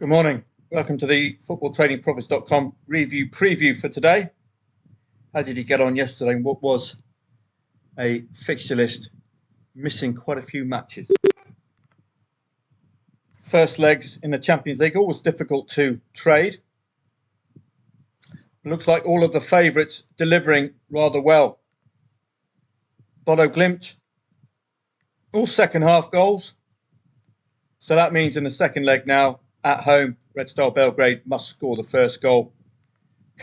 Good morning. Welcome to the footballtradingprofits.com review preview for today. How did you get on yesterday? What was a fixture list missing quite a few matches? First legs in the Champions League, always difficult to trade. Looks like all of the favourites delivering rather well. Bodo Glimt, all second half goals. So that means in the second leg now, at home, Red Star Belgrade must score the first goal.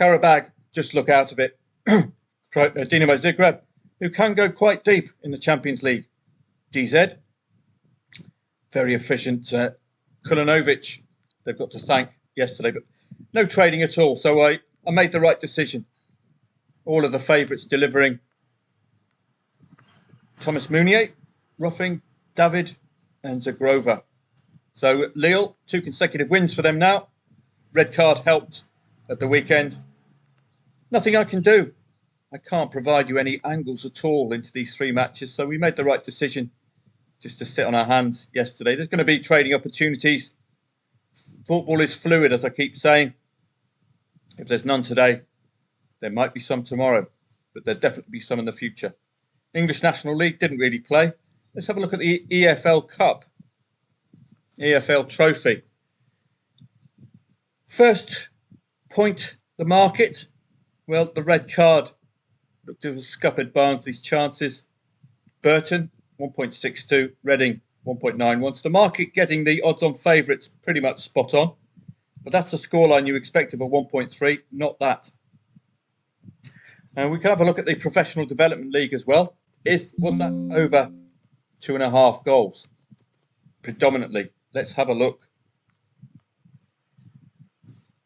Karabag just look out of it. Dinamo Zagreb, who can go quite deep in the Champions League. DZ, very efficient. Kulinovic, they've got to thank yesterday, but no trading at all. So I made the right decision. All of the favourites delivering. Thomas Meunier, Ruffing, David and Zagrova. So Lille, 2 consecutive wins for them now. Red card helped at the weekend. Nothing I can do. I can't provide you any angles at all into these 3 matches. So we made the right decision just to sit on our hands yesterday. There's going to be trading opportunities. Football is fluid, as I keep saying. If there's none today, there might be some tomorrow, but there'll definitely be some in the future. English National League didn't really play. Let's have a look at the EFL Cup. EFL Trophy. First point, the market. Well, the red card looked to have scuppered Barnsley's chances. Burton, 1.62. Reading, 1.91. So the market getting the odds-on favourites pretty much spot on. But that's a scoreline you expect of a 1.3, not that. And we can have a look at the Professional Development League as well. Was that over 2.5 goals? Predominantly. Let's have a look.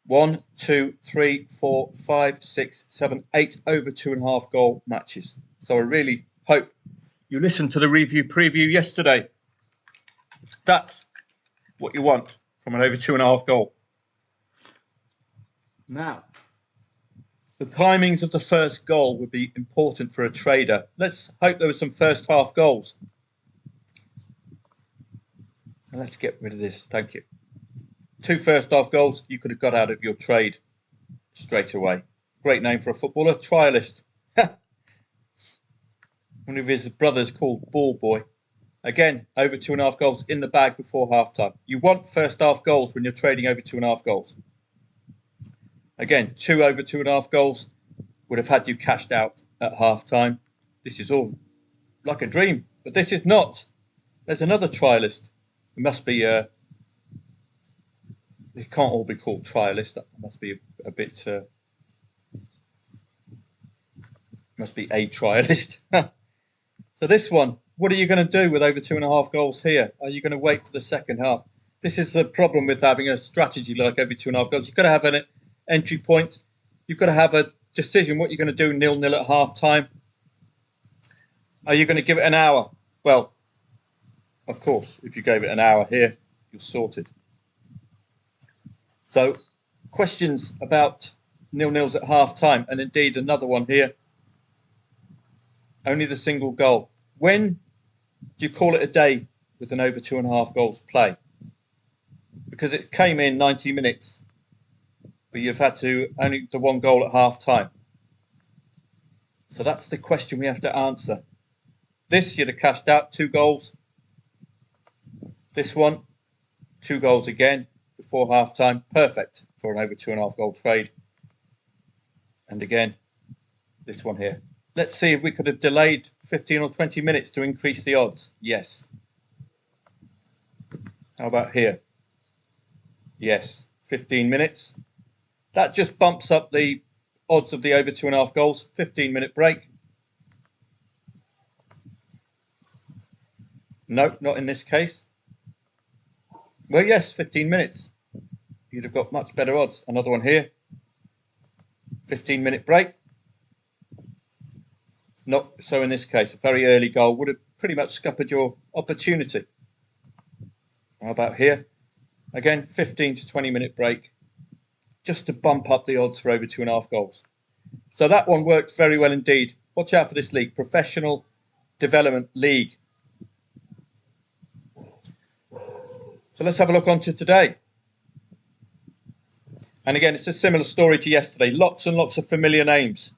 1, 2, 3, 4, 5, 6, 7, 8 over 2.5 goal matches. So I really hope you listened to the review preview yesterday. That's what you want from an over 2.5 goal. Now, the timings of the first goal would be important for a trader. Let's hope there were some first half goals. And let's get rid of this. Thank you. 2 first half goals, you could have got out of your trade straight away. Great name for a footballer, trialist. One of his brothers called Ball Boy. Again, over 2.5 goals in the bag before half time. You want first half goals when you're trading over 2.5 goals. Again, 2 over 2.5 goals would have had you cashed out at half time. This is all like a dream, but this is not. There's another trialist. It must be it can't all be called trialist. That must be a bit. Must be a trialist. So this one, what are you going to do with over 2.5 goals here? Are you going to wait for the second half? This is the problem with having a strategy like over 2.5 goals. You've got to have an entry point. You've got to have a decision what you're going to do 0-0 at half time. Are you going to give it an hour? Well, of course, if you gave it an hour here, you're sorted. So, questions about 0-0s at half time, and indeed another one here. Only the single goal. When do you call it a day with an over 2.5 goals play? Because it came in 90 minutes, but you've had to only the 1 goal at half time. So that's the question we have to answer. This you'd have cashed out 2 goals. This one, 2 goals again before half time. Perfect for an over 2.5 goal trade. And again, this one here. Let's see if we could have delayed 15 or 20 minutes to increase the odds. Yes. How about here? Yes, 15 minutes. That just bumps up the odds of the over 2.5 goals. 15-minute break. No, not in this case. Well, yes, 15 minutes. You'd have got much better odds. Another one here. 15-minute break. Not so in this case. A very early goal would have pretty much scuppered your opportunity. How about here? Again, 15 to 20-minute break. Just to bump up the odds for over 2.5 goals. So that one worked very well indeed. Watch out for this league. Professional Development League. So let's have a look on to today. And again, it's a similar story to yesterday. Lots and lots of familiar names.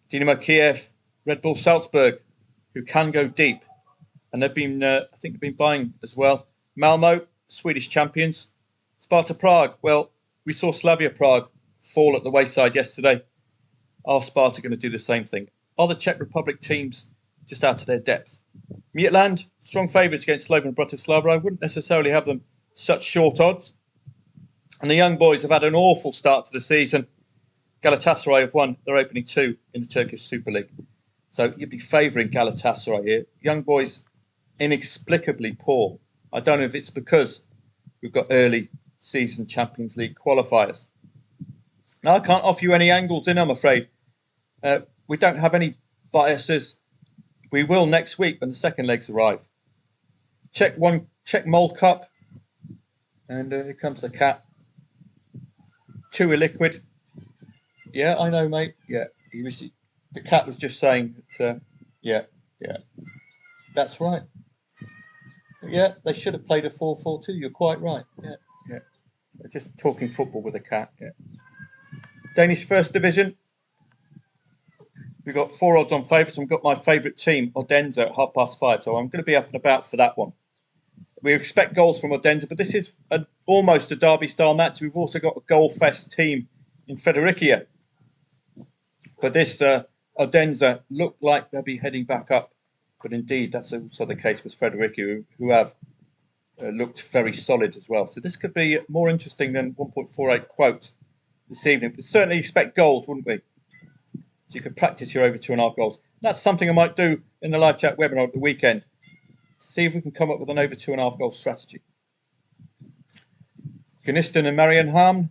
Dynamo Kiev, Red Bull Salzburg, who can go deep. And they've been, I think they've been buying as well. Malmo, Swedish champions. Sparta Prague, well, we saw Slavia Prague fall at the wayside yesterday. Are Sparta going to do the same thing? Are the Czech Republic teams just out of their depth? Midtjylland, strong favourites against Slovan Bratislava. I wouldn't necessarily have them such short odds. And the young boys have had an awful start to the season. Galatasaray have won their opening 2 in the Turkish Super League. So you'd be favouring Galatasaray here. Young boys, inexplicably poor. I don't know if it's because we've got early season Champions League qualifiers. Now, I can't offer you any angles in, I'm afraid. We don't have any biases. We will next week when the second legs arrive. Czech Mold Cup. And here comes the cat. 2 illiquid. Yeah, I know, mate. Yeah, the cat was just saying that, yeah. That's right. Yeah, they should have played a 4-4-2. You're quite right. Yeah. Just talking football with a cat. Yeah. Danish First Division. We've got 4 odds on favourites, and we've got my favourite team, Odense, at 5:30. So I'm going to be up and about for that one. We expect goals from Odense, but this is almost a derby-style match. We've also got a goal-fest team in Fredericia. But this Odense look like they'll be heading back up. But indeed, that's also the case with Fredericia, who have looked very solid as well. So this could be more interesting than 1.48 quote this evening. But certainly expect goals, wouldn't we? So you could practice your over 2.5 goals. That's something I might do in the live chat webinar at the weekend. See if we can come up with an over 2.5 goal strategy. Gnistan and Marienham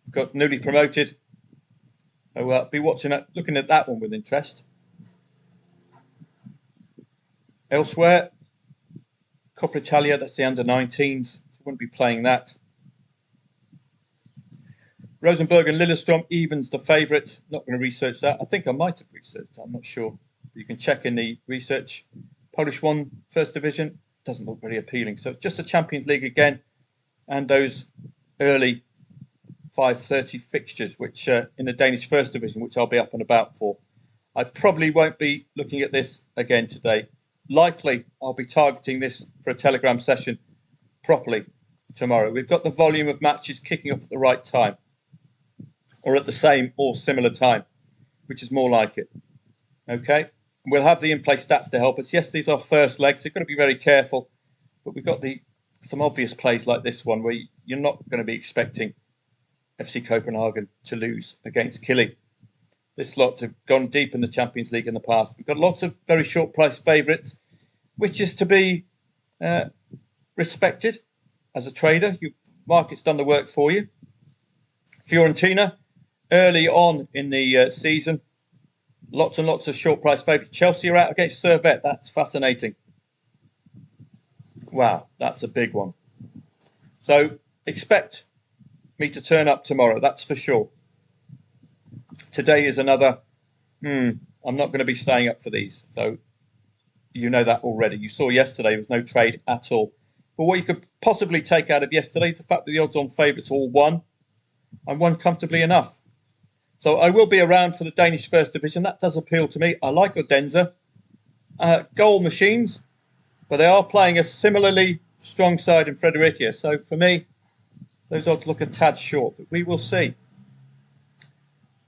got newly promoted. I'll be looking at that one with interest. Elsewhere, Coppa Italia, that's the under-19s. So wouldn't be playing that. Rosenborg and Lillestrøm evens the favourite. Not going to research that. I think I might have researched that. I'm not sure. You can check in the research. Polish 1, First Division. Doesn't look very appealing. So it's just a Champions League again. And those early 5:30 fixtures, which in the Danish First Division, which I'll be up and about for. I probably won't be looking at this again today. Likely, I'll be targeting this for a Telegram session properly tomorrow. We've got the volume of matches kicking off at the right time, or at the same or similar time, which is more like it. Okay? We'll have the in-play stats to help us. Yes, these are first legs, so you've got to be very careful. But we've got some obvious plays like this one, where you're not going to be expecting FC Copenhagen to lose against Killy. This lot have gone deep in the Champions League in the past. We've got lots of very short price favourites, which is to be respected as a trader. Your market's done the work for you. Fiorentina, early on in the season, lots and lots of short price favourites. Chelsea are out against Servette. That's fascinating. Wow, that's a big one. So expect me to turn up tomorrow, that's for sure. Today is another, I'm not going to be staying up for these. So you know that already. You saw yesterday there was no trade at all. But what you could possibly take out of yesterday is the fact that the odds-on favourites all won, and won comfortably enough. So I will be around for the Danish First Division. That does appeal to me. I like Odense. Goal machines, but they are playing a similarly strong side in Fredericia. So for me, those odds look a tad short, but we will see.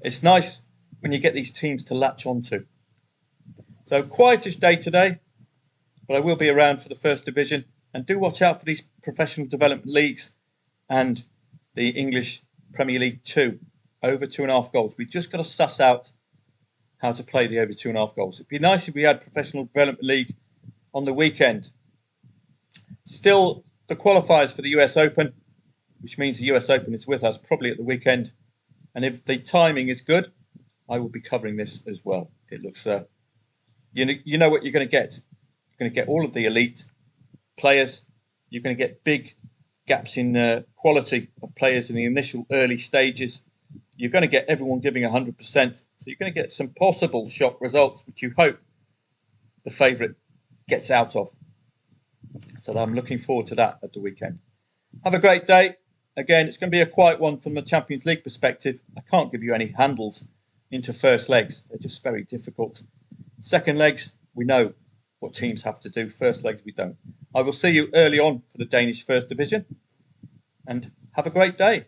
It's nice when you get these teams to latch onto. So quietish day today, but I will be around for the First Division. And do watch out for these professional development leagues and the English Premier League 2. Over 2.5 goals. We've just got to suss out how to play the over 2.5 goals. It'd be nice if we had Professional Development League on the weekend. Still, the qualifiers for the US Open, which means the US Open is with us probably at the weekend. And if the timing is good, I will be covering this as well. It looks, you know what you're going to get. You're going to get all of the elite players. You're going to get big gaps in quality of players in the initial early stages. You're going to get everyone giving 100%. So you're going to get some possible shock results, which you hope the favourite gets out of. So I'm looking forward to that at the weekend. Have a great day. Again, it's going to be a quiet one from the Champions League perspective. I can't give you any handles into first legs. They're just very difficult. Second legs, we know what teams have to do. First legs, we don't. I will see you early on for the Danish First Division, and have a great day.